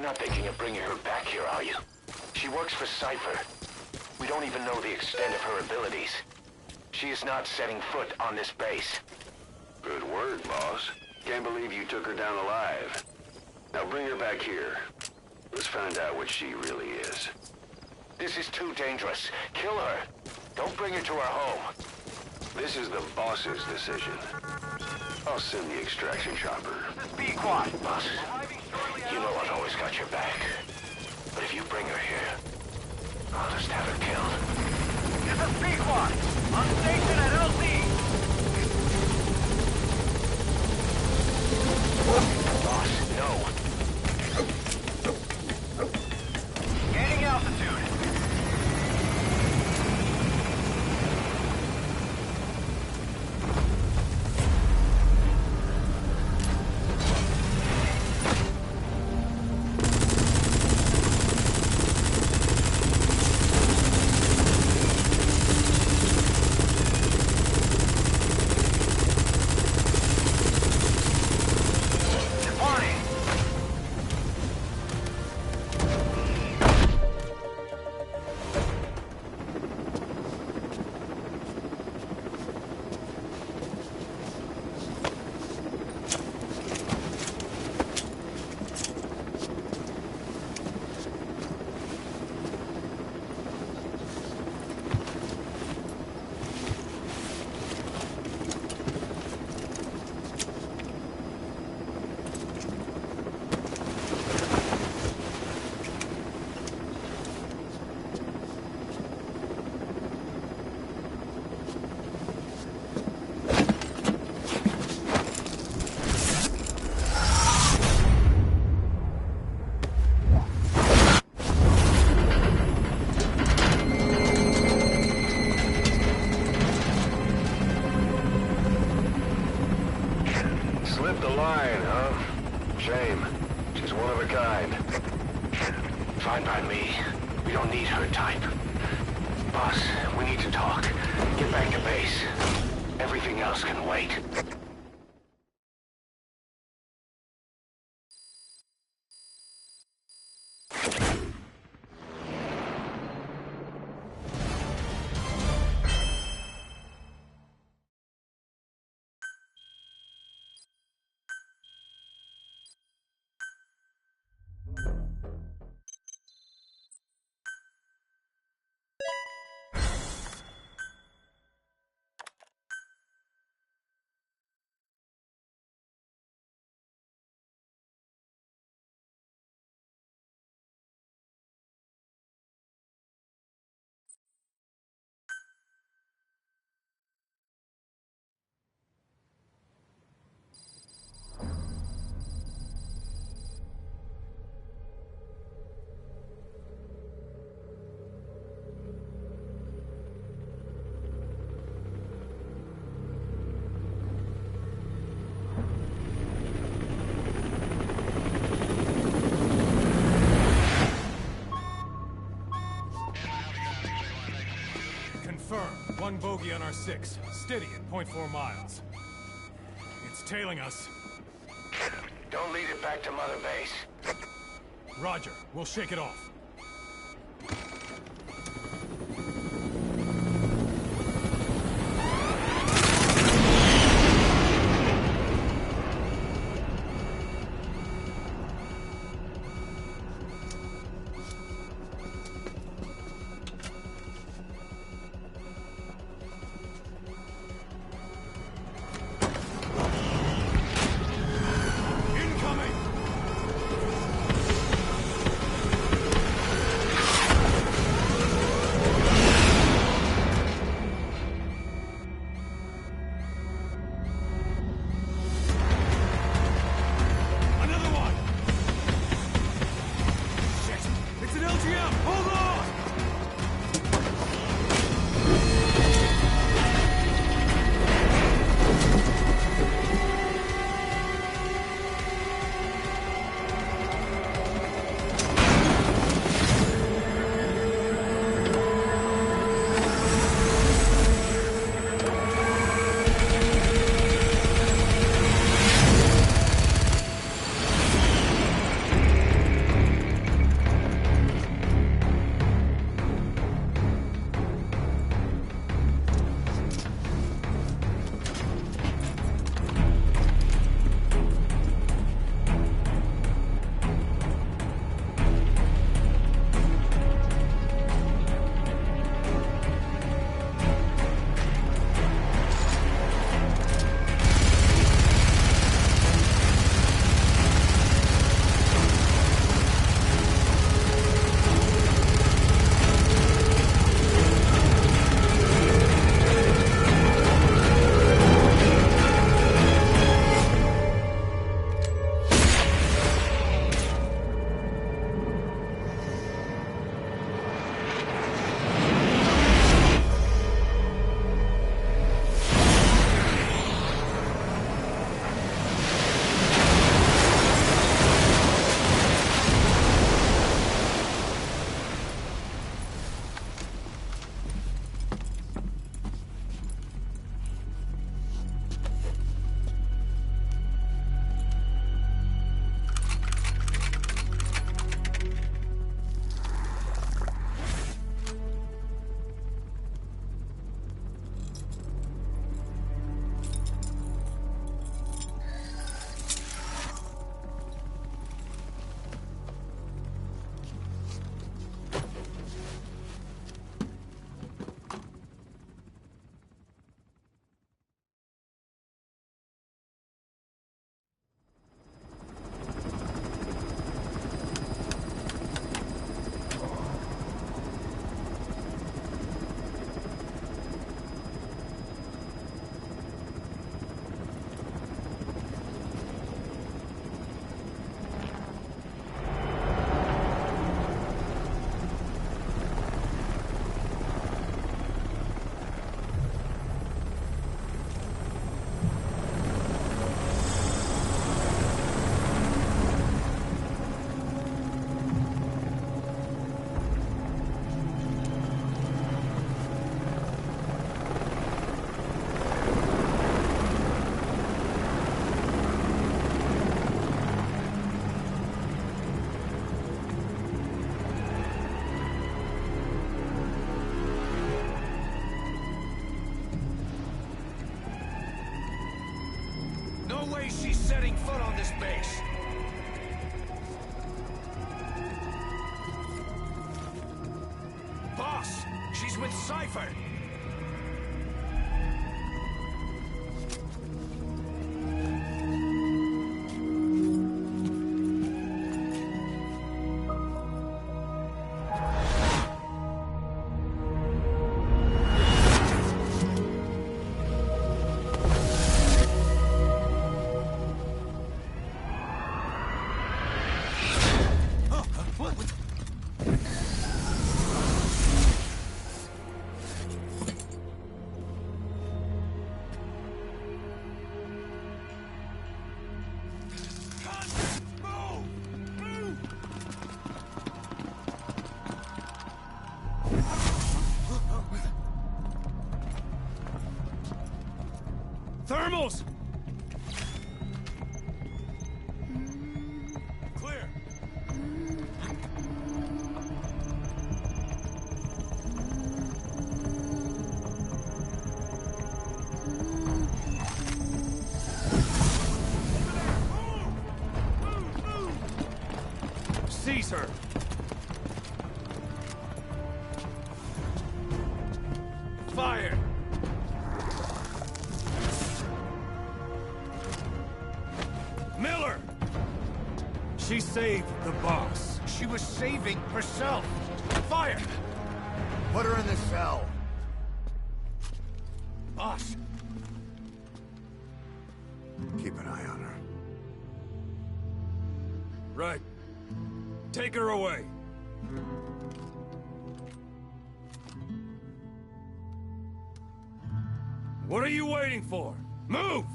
not thinking of bringing her back here, are you? She works for Cypher. We don't even know the extent of her abilities. She is not setting foot on this base. Good word, boss. Can't believe you took her down alive. Now bring her back here. Let's find out what she really is. This is too dangerous. Kill her. Don't bring her to our home. This is the boss's decision. I'll send the extraction chopper. Be quiet, boss. You know I've always got your back. But if you bring her here, I'll just have her killed. This is Pequod! On station at LC! Boss, no. Gaining altitude. Slipped the line, huh? Shame. She's one of a kind. Fine by me. We don't need her type. Boss, we need to talk. Get back to base. Everything else can wait. One bogey on our 6, steady at .4 miles. It's tailing us. Don't lead it back to Mother Base. Roger, we'll shake it off. no way she's setting foot on this base. Boss, she's with Cypher. Thermals! Clear. Seize her. Fire! Miller! She saved the boss. She was saving herself. Fire! Put her in the cell. Boss, Keep an eye on her. Right. Take her away. What are you waiting for? Move!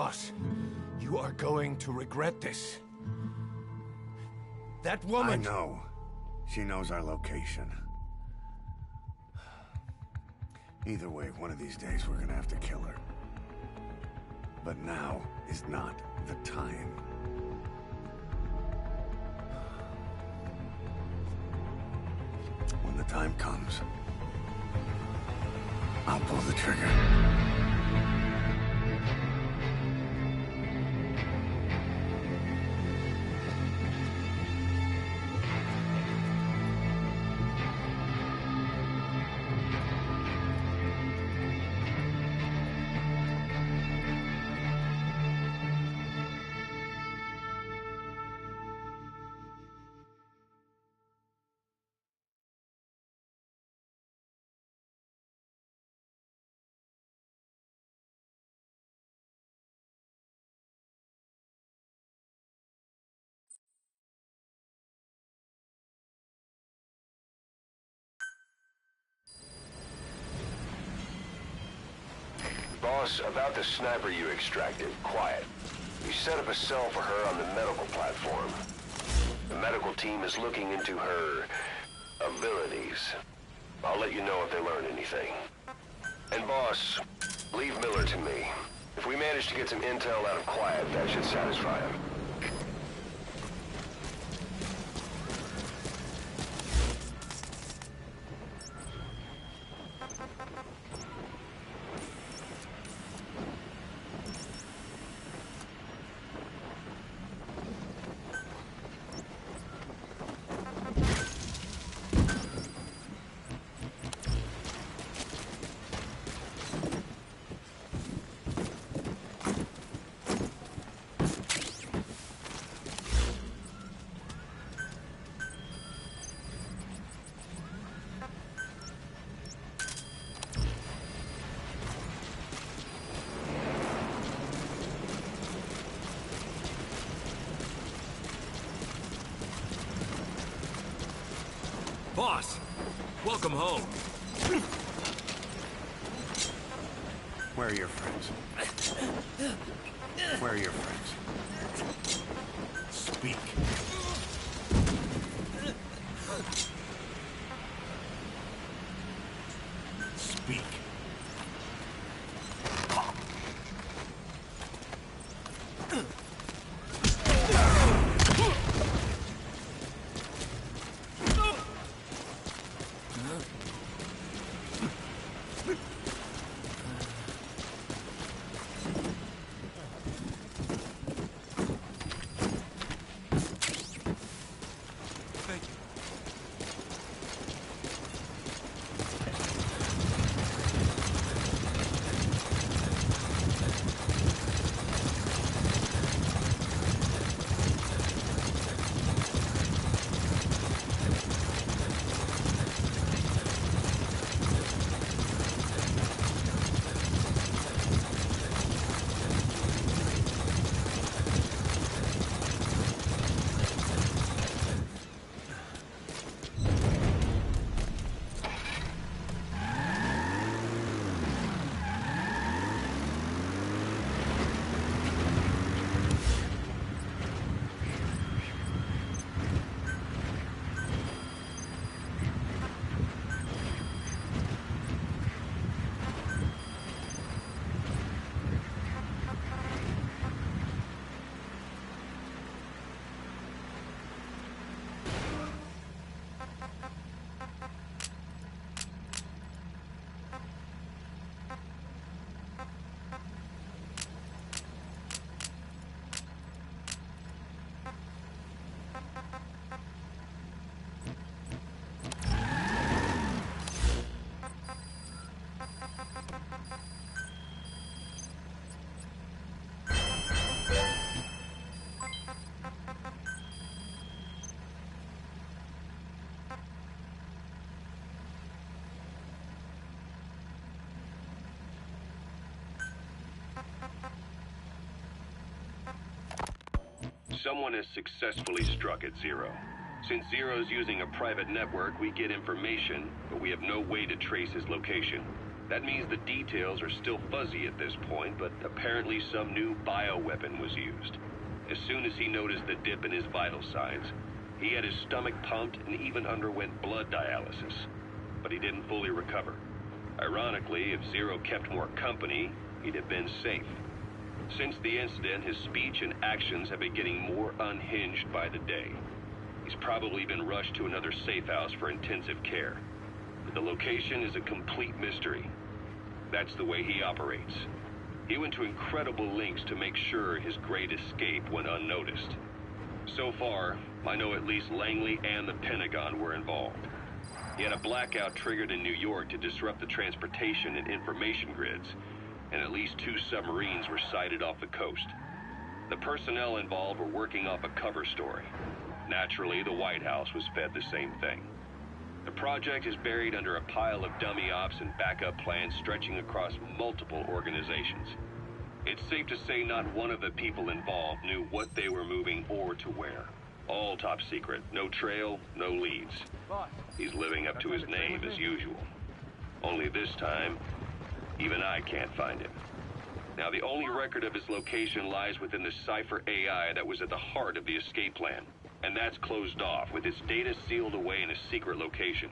boss, you are going to regret this. That woman... I know. She knows our location. Either way, one of these days we're gonna have to kill her. But now is not the time. When the time comes, I'll pull the trigger. Boss, about the sniper you extracted, quiet. You set up a cell for her on the medical platform. The medical team is looking into her abilities. I'll let you know if they learn anything. And boss, leave Miller to me. If we manage to get some intel out of Quiet, that should satisfy him. Boss, welcome home. Where are your friends? Where are your friends? Speak. Speak. Someone has successfully struck at Zero. Since Zero's using a private network, we get information, but we have no way to trace his location. That means the details are still fuzzy at this point, but apparently some new bioweapon was used. As soon as he noticed the dip in his vital signs, he had his stomach pumped and even underwent blood dialysis. But he didn't fully recover. Ironically, if Zero kept more company, he'd have been safe. Since the incident, his speech and actions have been getting more unhinged by the day. He's probably been rushed to another safe house for intensive care. But the location is a complete mystery. That's the way he operates. He went to incredible lengths to make sure his great escape went unnoticed. So far, I know at least Langley and the Pentagon were involved. He had a blackout triggered in New York to disrupt the transportation and information grids, and at least 2 submarines were sighted off the coast. The personnel involved were working off a cover story. Naturally, the White House was fed the same thing. The project is buried under a pile of dummy ops and backup plans stretching across multiple organizations. It's safe to say not one of the people involved knew what they were moving or to where. All top secret, no trail, no leads. He's living up to his name as usual. Only this time, even I can't find him. Now, the only record of his location lies within the Cypher AI that was at the heart of the escape plan. And that's closed off, with its data sealed away in a secret location.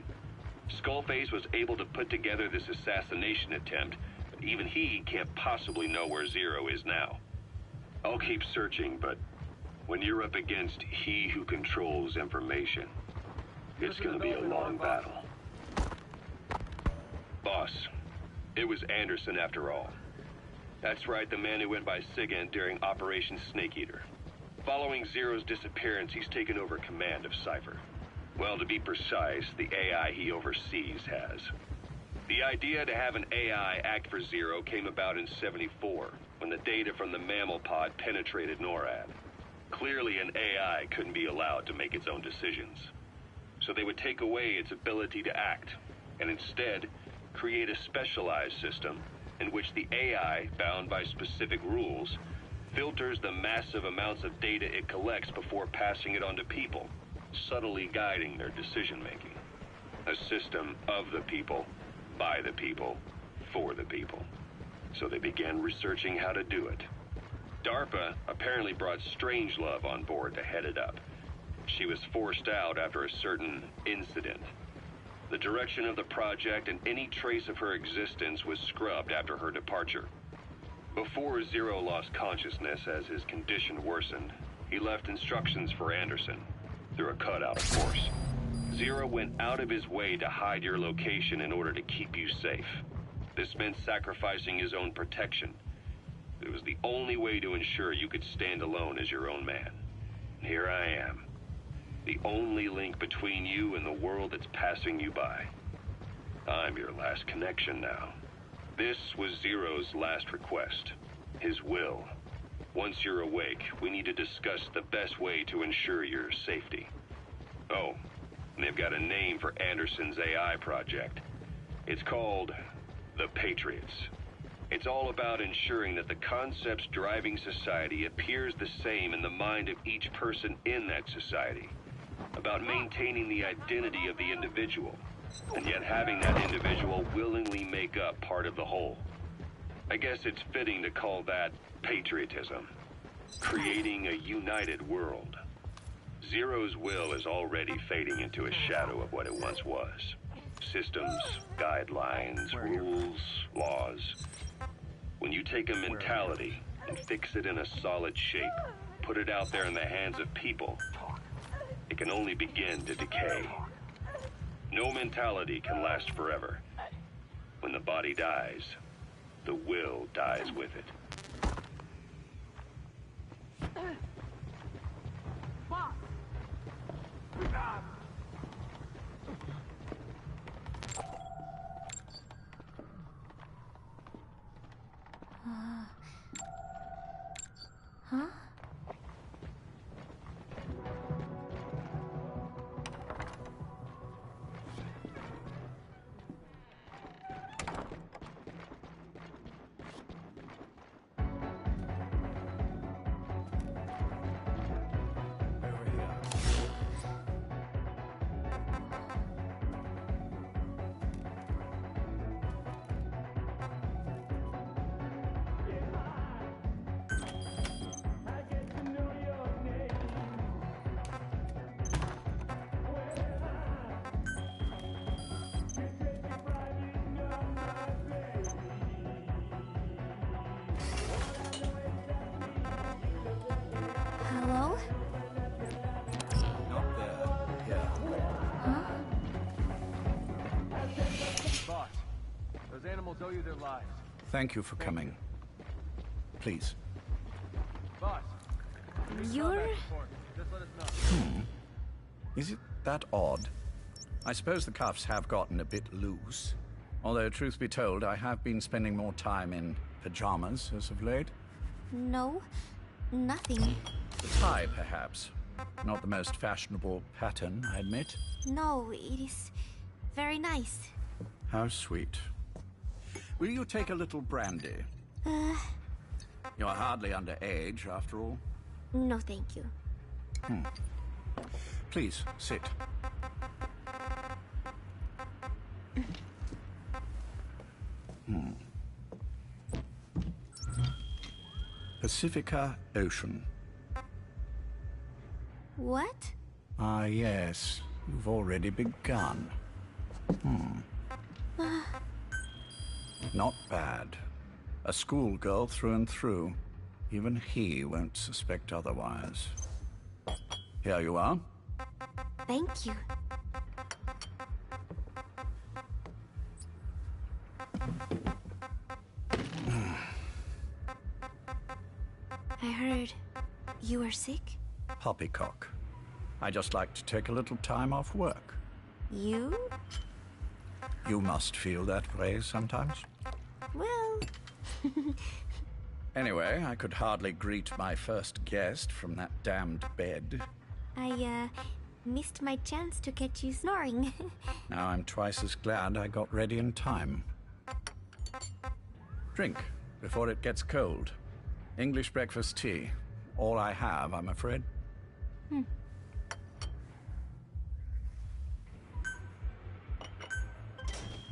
Skullface was able to put together this assassination attempt, but even he can't possibly know where Zero is now. I'll keep searching, but when you're up against he who controls information, it's gonna be a long battle. Boss, it was Anderson after all. That's right, the man who went by SIGINT during Operation Snake Eater. Following Zero's disappearance, he's taken over command of Cypher. Well, to be precise, the AI he oversees has. The idea to have an AI act for Zero came about in '74, when the data from the mammal pod penetrated NORAD. Clearly, an AI couldn't be allowed to make its own decisions. So they would take away its ability to act, and instead create a specialized system in which the AI, bound by specific rules, filters the massive amounts of data it collects before passing it on to people, subtly guiding their decision-making. A system of the people, by the people, for the people. So they began researching how to do it. DARPA apparently brought Strangelove on board to head it up. She was forced out after a certain incident. The direction of the project and any trace of her existence was scrubbed after her departure. Before Zero lost consciousness as his condition worsened, he left instructions for Anderson, through a cutout, of course. Zero went out of his way to hide your location in order to keep you safe. This meant sacrificing his own protection. It was the only way to ensure you could stand alone as your own man. And here I am, the only link between you and the world that's passing you by. I'm your last connection now. This was Zero's last request, his will. Once you're awake, we need to discuss the best way to ensure your safety. Oh, and they've got a name for Anderson's AI project. It's called the Patriots. It's all about ensuring that the concepts driving society appears the same in the mind of each person in that society. About maintaining the identity of the individual, and yet having that individual willingly make up part of the whole. I guess it's fitting to call that patriotism. Creating a united world. Zero's will is already fading into a shadow of what it once was. Systems, guidelines, rules, laws. When you take a mentality and fix it in a solid shape, put it out there in the hands of people, it can only begin to decay. No mentality can last forever. When the body dies, the will dies with it. Huh? Hello? Not there. Here. Huh? Boss, those animals owe you their lives. Thank you for coming. Please. Boss, You're... just let us know. Is it that odd? I suppose the cuffs have gotten a bit loose. Although, truth be told, I have been spending more time in pajamas as of late. No, nothing. The tie, perhaps. Not the most fashionable pattern, I admit. No, it is very nice. How sweet. Will you take a little brandy? You're hardly underage, after all. No thank you. Please, sit. Pacifica Ocean. What? Ah, yes. You've already begun. Not bad. A schoolgirl through and through. Even he won't suspect otherwise. Here you are. Thank you. I heard you were sick? Poppycock. I just like to take a little time off work. You? You must feel that way sometimes. Well... Anyway, I could hardly greet my first guest from that damned bed. I, missed my chance to catch you snoring. Now I'm twice as glad I got ready in time. Drink before it gets cold. English breakfast tea. All I have, I'm afraid.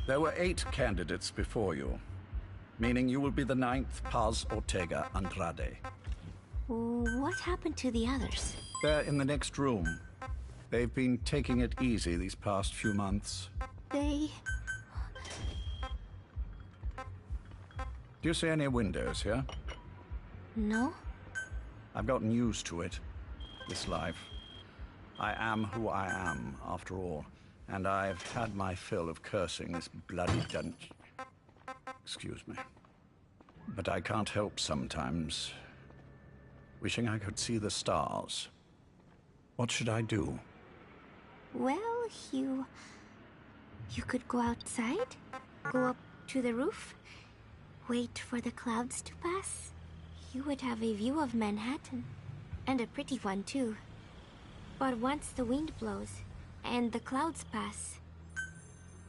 There were 8 candidates before you, meaning you will be the 9th Paz Ortega Andrade. What happened to the others? They're in the next room. They've been taking it easy these past few months. They... Do you see any windows here? No? I've gotten used to it, this life. I am who I am, after all, and I've had my fill of cursing this bloody dungeon. Excuse me. But I can't help sometimes wishing I could see the stars. What should I do? Well, you could go outside, go up to the roof, wait for the clouds to pass. You would have a view of Manhattan, and a pretty one too. But once the wind blows and the clouds pass,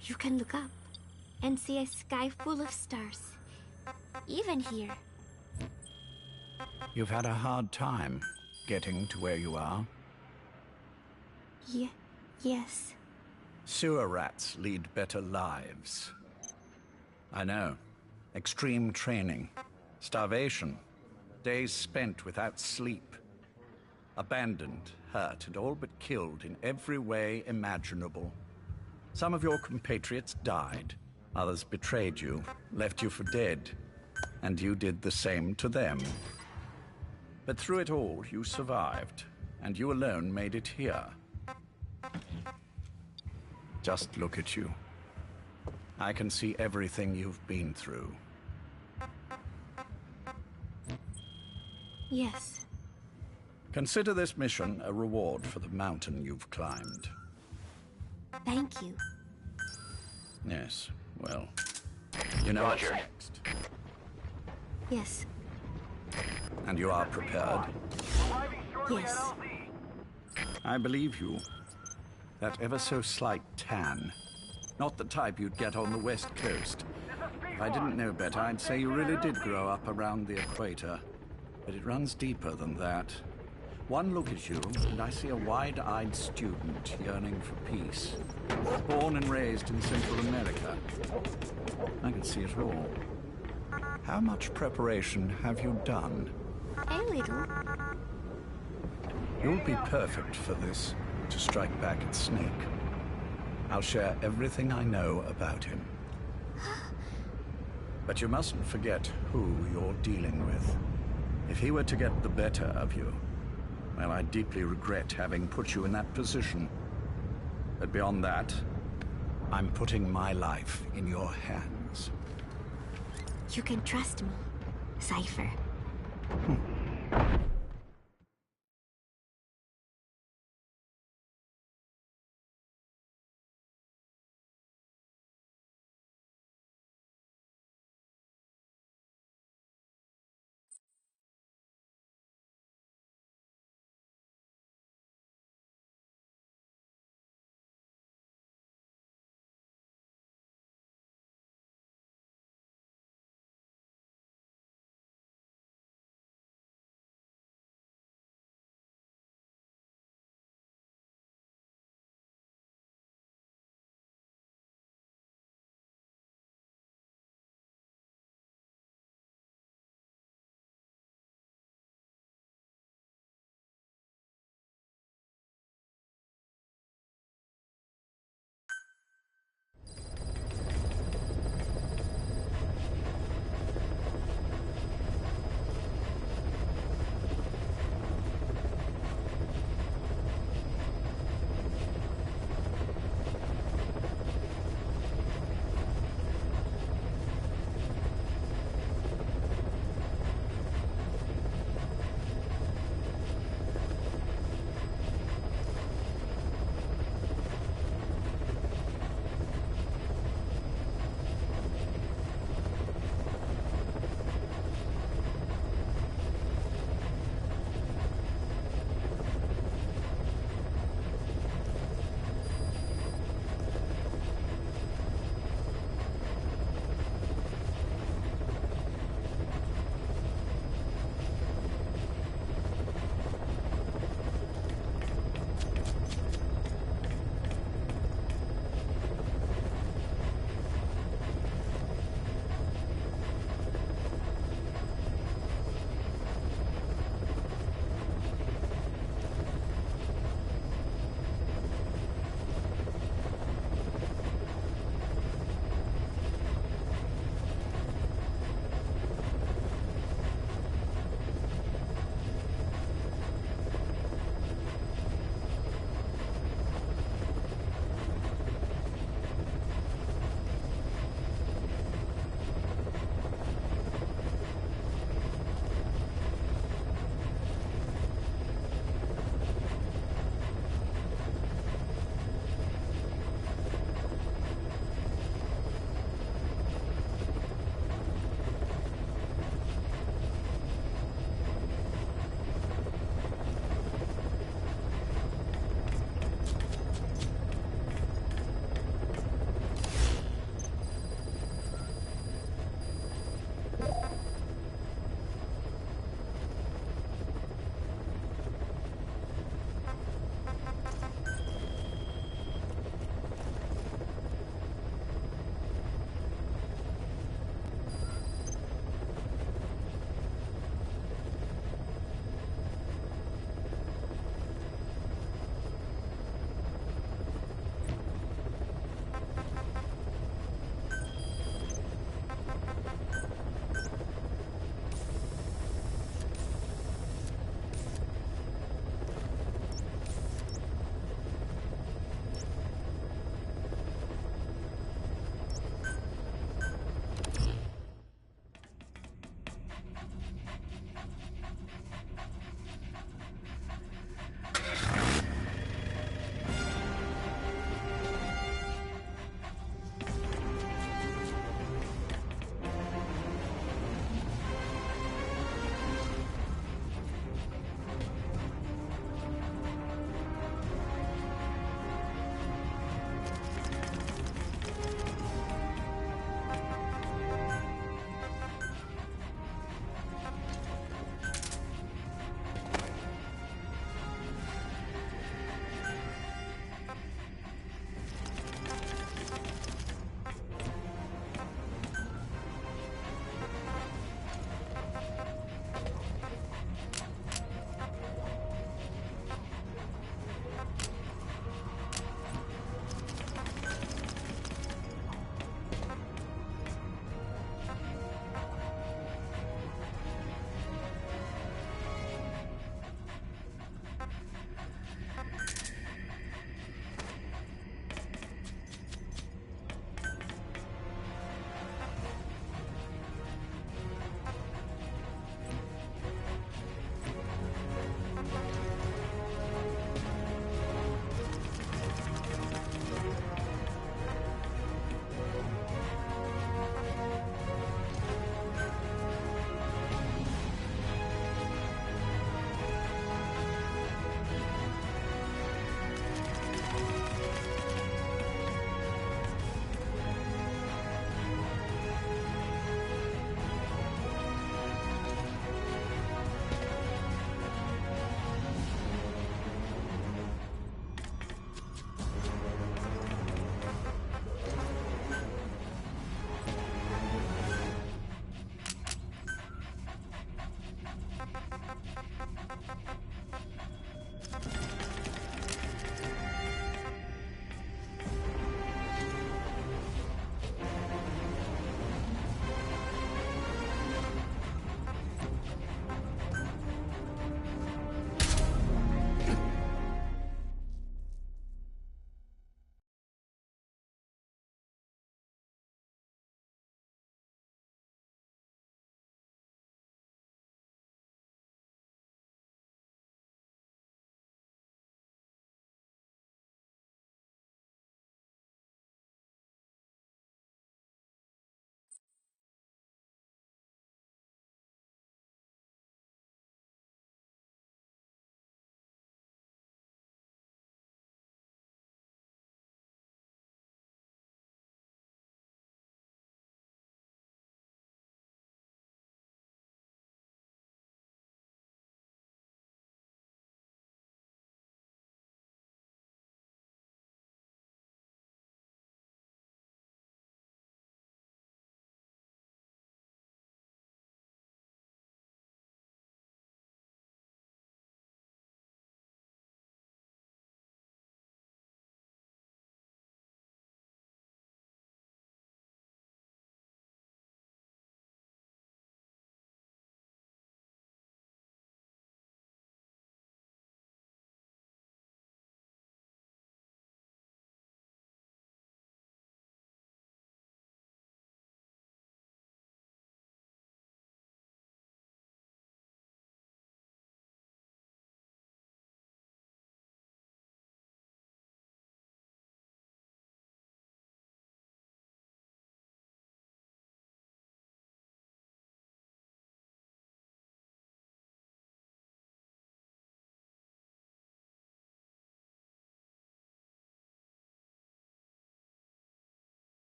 you can look up and see a sky full of stars, even here. You've had a hard time getting to where you are. Yes. Sewer rats lead better lives. I know. Extreme training, starvation, days spent without sleep. Abandoned, hurt, and all but killed in every way imaginable. Some of your compatriots died. Others betrayed you, left you for dead. And you did the same to them. But through it all, you survived, and you alone made it here. Just look at you. I can see everything you've been through. Yes. Consider this mission a reward for the mountain you've climbed. Thank you. Yes, well, you know Roger. what's next. Yes. And you are prepared. Yes. I believe you. That ever so slight tan. Not the type you'd get on the West Coast. If I didn't know better, I'd say you really did grow up around the equator. But it runs deeper than that. One look at you, and I see a wide-eyed student yearning for peace. Born and raised in Central America. I can see it all. How much preparation have you done? A little. You'll be perfect for this, to strike back at Snake. I'll share everything I know about him. But you mustn't forget who you're dealing with. If he were to get the better of you, well, I deeply regret having put you in that position. But beyond that, I'm putting my life in your hands. You can trust me, Cypher.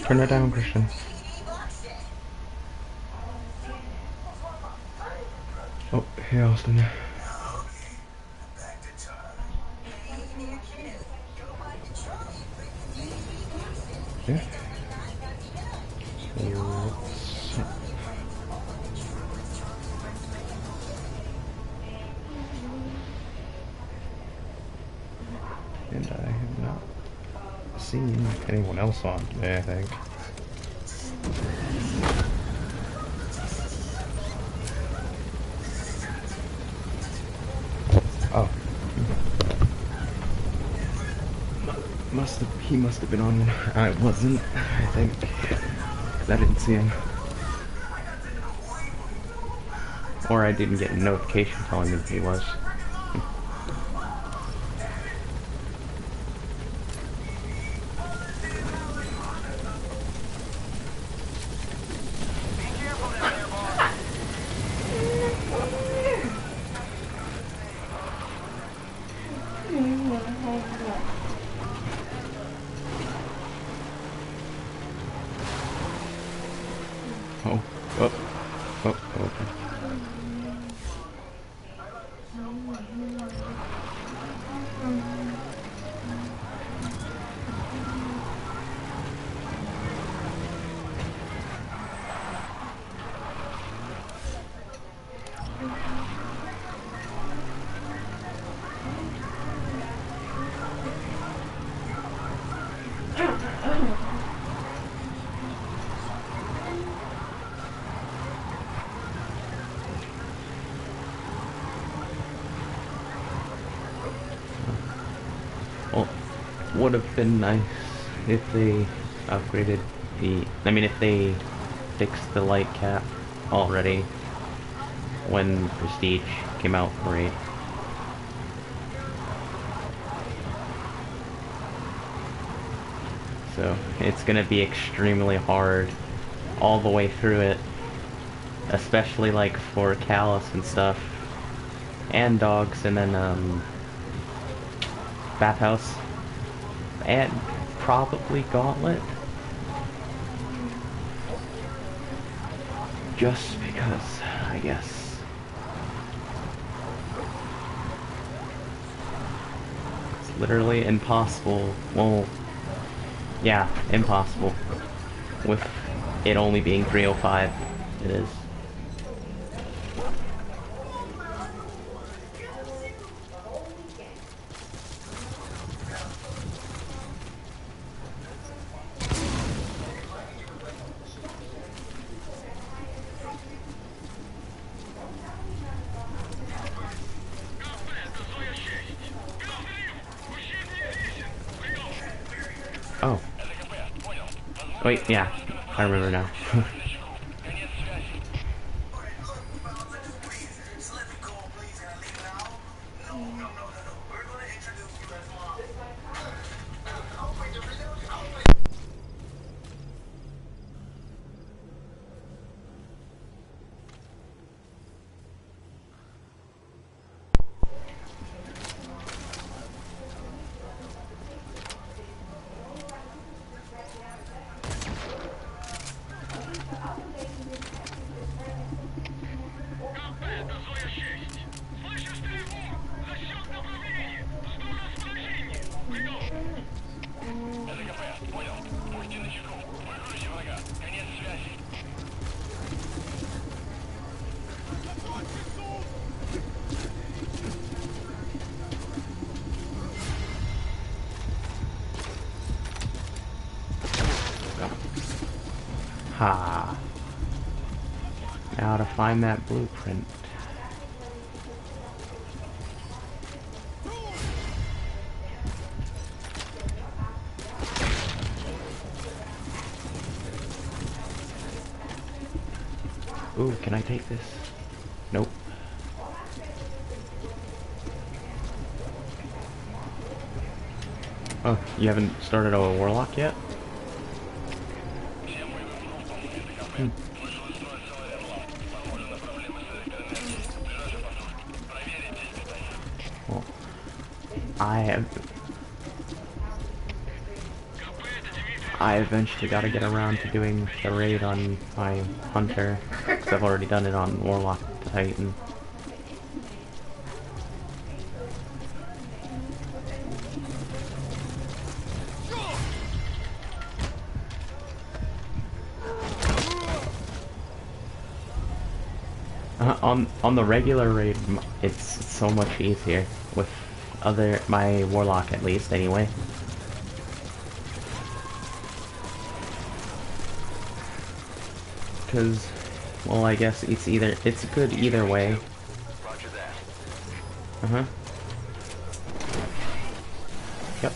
Turn it down, Christian. Oh, hey, Austin. Yeah. And I have not seen anyone else on today, I think. Oh. He must have been on one. I wasn't, I think. I didn't see him. Or I didn't get a notification telling me he was. Oh, oh, oh, okay. Well, would have been nice if they upgraded if they fixed the light cap already when Prestige came out for 8. So it's gonna be extremely hard all the way through it, especially like for Callus and stuff, and dogs, and then Bathhouse, and probably Gauntlet, just because, I guess. It's literally impossible. Well, yeah, impossible. With it only being 305, it is. Oh. Wait, yeah, I remember now. Ha. Now to find that blueprint. Ooh, can I take this? Nope. Oh, you haven't started a warlock yet? Hmm. Well, I eventually got to get around to doing the raid on my hunter, because I've already done it on warlock titan. On the regular raid, it's so much easier with my warlock, at least anyway. Because, well, I guess it's good either way. Roger that. Uh-huh. Yep.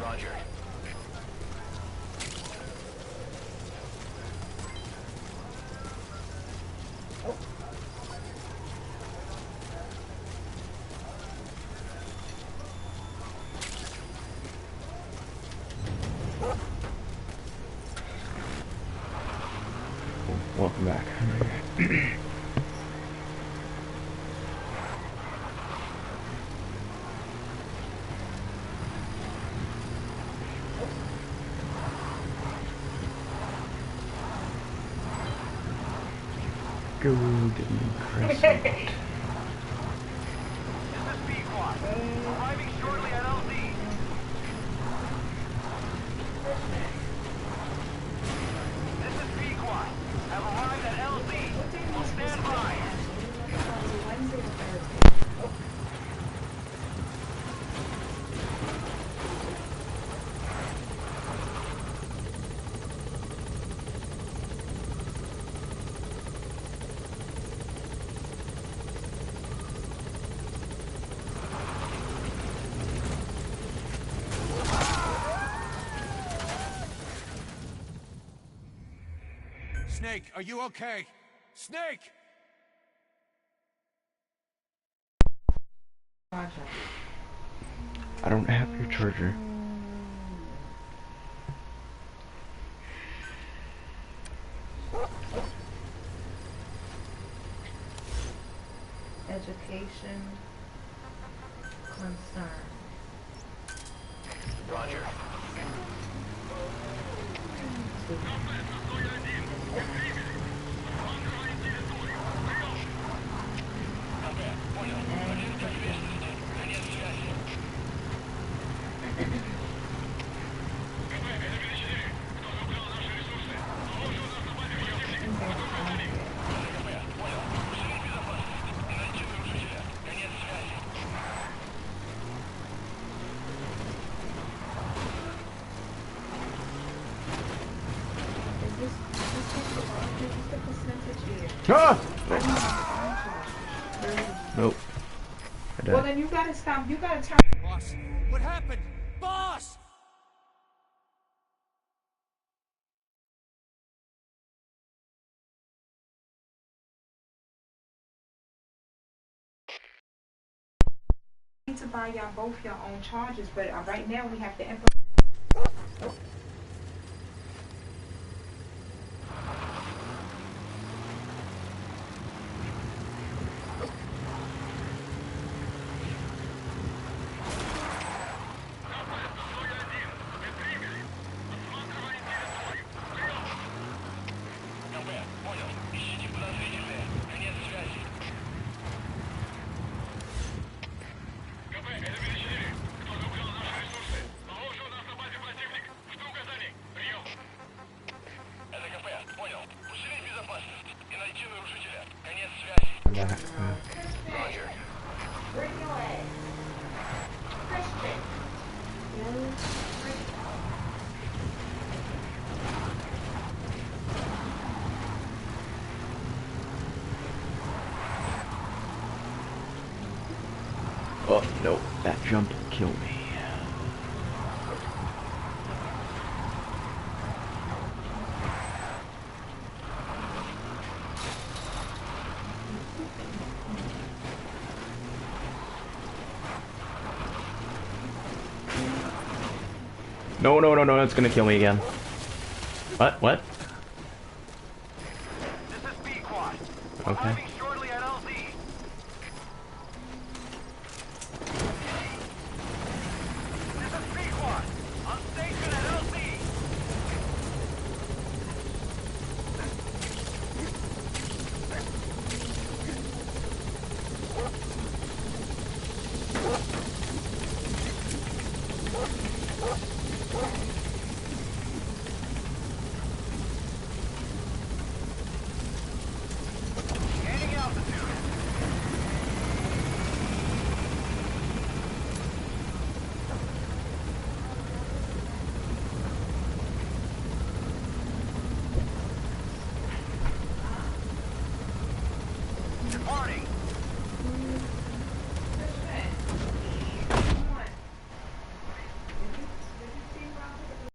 Roger. Welcome back. Golden Crescent. This is Pequod. Arriving shortly at LZ. This is Pequod. Have arrived at LZ. Will stand by. Snake, are you okay? Snake! I don't have your charger. Education concern. Roger. Ah! Nope. Well, then you gotta stop. You gotta turn. Boss, what happened? Boss! We need to buy y'all both your own charges, but right now we have to implement. Oh, no. That jump will kill me. No, no, no, no, it's gonna kill me again. What? What? This is B-Quad. Okay.